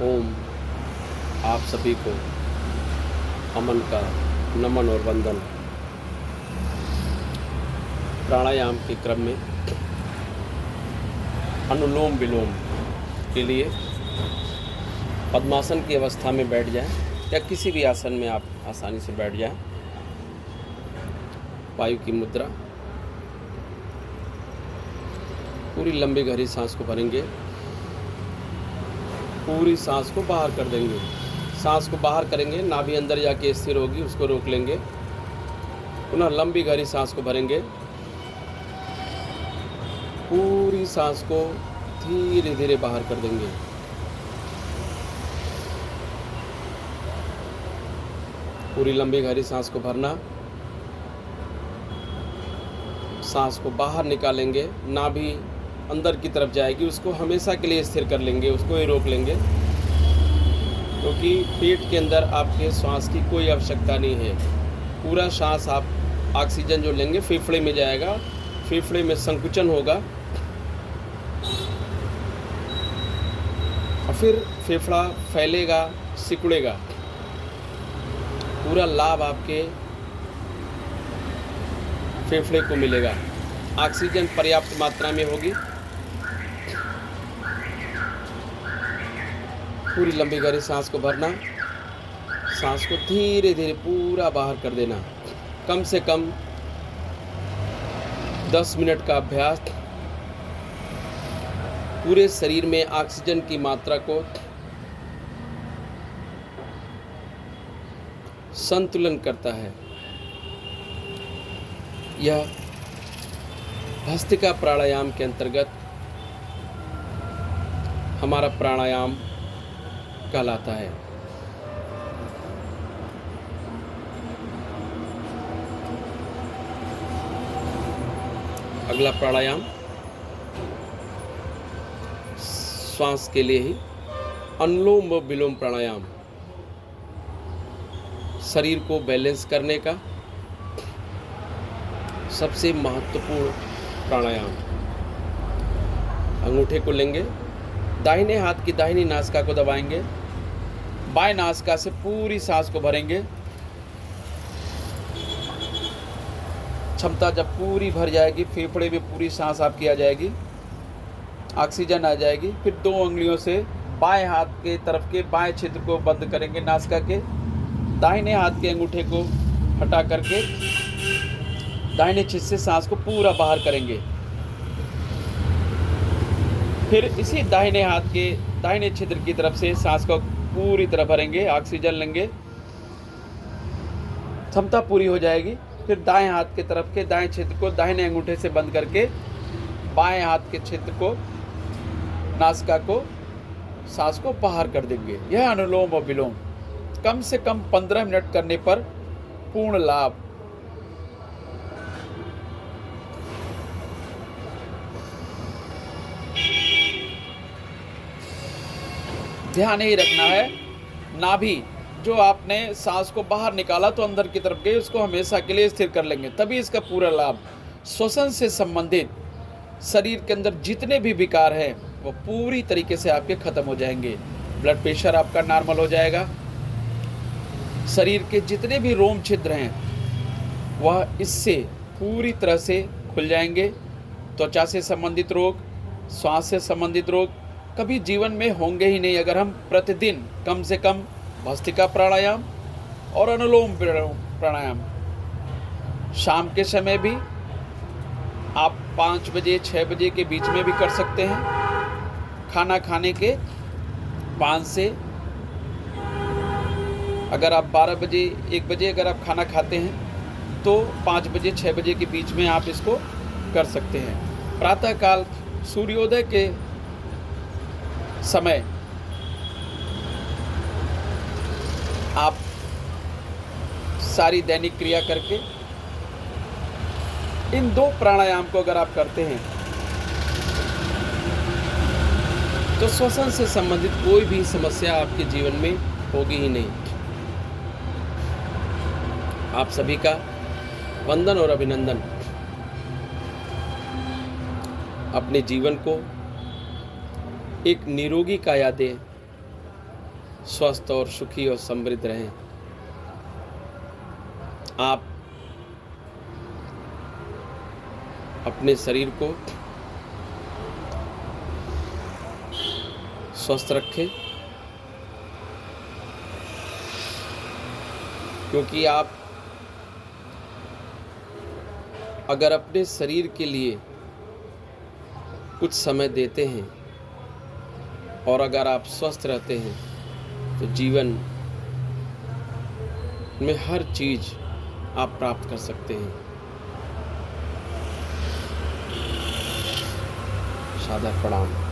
ओम आप सभी को अमन का नमन और वंदन। प्राणायाम के क्रम में अनुलोम विलोम के लिए पद्मासन की अवस्था में बैठ जाएं या किसी भी आसन में आप आसानी से बैठ जाएं। वायु की मुद्रा, पूरी लंबी गहरी सांस को भरेंगे, पूरी सांस को बाहर कर देंगे। सांस को बाहर करेंगे, नाभि अंदर जाके स्थिर होगी, उसको रोक लेंगे। पुनः लंबी गहरी सांस को भरेंगे, पूरी सांस को धीरे धीरे बाहर कर देंगे। पूरी लंबी गहरी सांस को भरना, सांस को बाहर निकालेंगे, नाभि अंदर की तरफ जाएगी, उसको हमेशा के लिए स्थिर कर लेंगे, उसको ही रोक लेंगे, क्योंकि पेट के अंदर आपके श्वास की कोई आवश्यकता नहीं है। पूरा सांस आप ऑक्सीजन जो लेंगे फेफड़े में जाएगा, फेफड़े में संकुचन होगा और फिर फेफड़ा फैलेगा, सिकुड़ेगा। पूरा लाभ आपके फेफड़े को मिलेगा, ऑक्सीजन पर्याप्त मात्रा में होगी। पूरी लंबी गहरी सांस को भरना, सांस को धीरे धीरे पूरा बाहर कर देना। कम से कम 10 मिनट का अभ्यास पूरे शरीर में ऑक्सीजन की मात्रा को संतुलन करता है। यह भस्त्रिका प्राणायाम के अंतर्गत हमारा प्राणायाम कहलाता है। अगला प्राणायाम श्वास के लिए ही अनुलोम व विलोम प्राणायाम, शरीर को बैलेंस करने का सबसे महत्वपूर्ण प्राणायाम। अंगूठे को लेंगे, दाहिने हाथ की दाहिनी नासिका को दबाएंगे, बाएं नासिका से पूरी सांस को भरेंगे। क्षमता जब पूरी भर जाएगी, फेफड़े में पूरी सांस आपकी आ जाएगी, ऑक्सीजन आ जाएगी, फिर 2 उंगलियों से बाएं हाथ के तरफ के बाएं छिद्र को बंद करेंगे नासिका के, दाहिने हाथ के अंगूठे को हटा करके दाहिने छिद्र से सांस को पूरा बाहर करेंगे। फिर इसी दाहिने हाथ के दाहिने छिद्र की तरफ से सांस को पूरी तरह भरेंगे, ऑक्सीजन लेंगे, क्षमता पूरी हो जाएगी। फिर दाएं हाथ के तरफ के दाएं छिद्र को दाहिने अंगूठे से बंद करके बाएं हाथ के छिद्र को, नासिका को, सांस को बाहर कर देंगे। यह अनुलोम और विलोम कम से कम 15 मिनट करने पर पूर्ण लाभ। ध्यान ही रखना है, नाभि जो आपने सांस को बाहर निकाला तो अंदर की तरफ गई, उसको हमेशा के लिए स्थिर कर लेंगे, तभी इसका पूरा लाभ। श्वसन से संबंधित शरीर के अंदर जितने भी विकार हैं वो पूरी तरीके से आपके खत्म हो जाएंगे। ब्लड प्रेशर आपका नॉर्मल हो जाएगा, शरीर के जितने भी रोम छिद्र हैं वह इससे पूरी तरह से खुल जाएंगे। त्वचा से संबंधित रोग, श्वास से संबंधित रोग कभी जीवन में होंगे ही नहीं, अगर हम प्रतिदिन कम से कम भस्त्रिका प्राणायाम और अनुलोम प्राणायाम शाम के समय भी आप 5 बजे 6 बजे के बीच में भी कर सकते हैं। खाना खाने के 5 से, अगर आप 12 बजे 1 बजे अगर आप खाना खाते हैं तो 5 बजे 6 बजे के बीच में आप इसको कर सकते हैं। प्रातःकाल सूर्योदय के समय आप सारी दैनिक क्रिया करके इन 2 प्राणायाम को अगर आप करते हैं तो श्वसन से संबंधित कोई भी समस्या आपके जीवन में होगी ही नहीं। आप सभी का वंदन और अभिनंदन। अपने जीवन को एक निरोगी काया दें, स्वस्थ और सुखी और समृद्ध रहें। आप अपने शरीर को स्वस्थ रखें, क्योंकि आप अगर अपने शरीर के लिए कुछ समय देते हैं और अगर आप स्वस्थ रहते हैं तो जीवन में हर चीज़ आप प्राप्त कर सकते हैं। सादर प्रणाम।